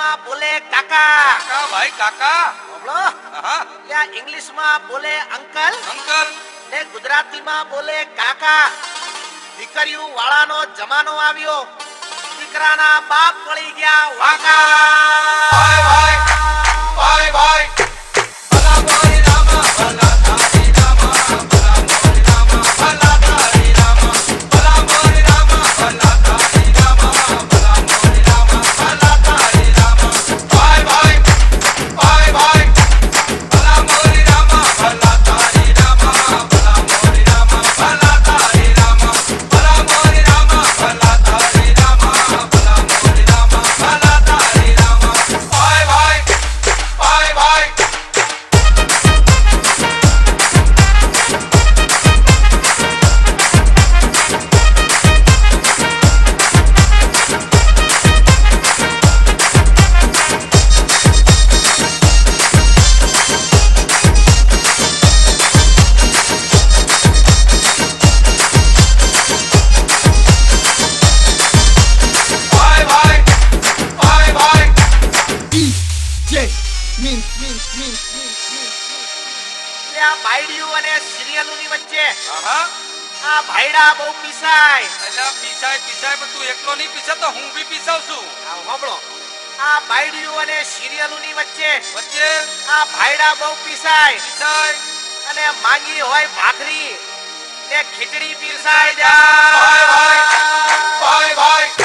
ગુજરાતીમાં બોલે કાકા. કાકા ભાઈ કાકા. બોલો. હા ત્યાં ઇંગ્લિશમાં બોલે અંકલ અંકલ. ને ગુજરાતીમાં બોલે કાકા. દીકરીઓ વાળાનો જમાનો આવ્યો, દીકરાના બાપ પડી ગયા વાકા. ભાઈ ભાઈ ભાઈ ભાઈ ભલા મોરી રામા ભલા તારી રામા ભલા મોરી રામા ભલા તારી રામા ભલા મોરી રામા ભલા તારી રામા ભલા મોરી રામા ભલા તારી રામા ભાઈ ભાઈ ભાઈ ભાઈ ભલા મોરી રામા ભલા તારી રામા ભલા મોરી રામા ભલા તારી રામા ભલા મોરી રામા ભલા તારી રામા ભલા મોરી રામા ભલા તારી રામા ભાઈ ભાઈ ભાઈ ભાઈ ભાઈ ભાઈ ભાઈ ભાઈ ત્યાં બાયડીયું અને સિરિયલોની વચ્ચે આહા આ ભાઈડા બહુ પીસાય. અલ્યા પીસાય પીસાય પણ તું એકલો નહીં પીસે તો હું બી પીસાવ છું આ સાંભળો, આ બાયડીયું અને સિરિયલોની વચ્ચે વચ્ચે આ ભાઈડા બહુ પીસાય પીસાય અને માંગી હોય ભાખરી ને ખીચડી પીરસાય ભાઈ ભાઈ જાય. ભાઈ ભાઈ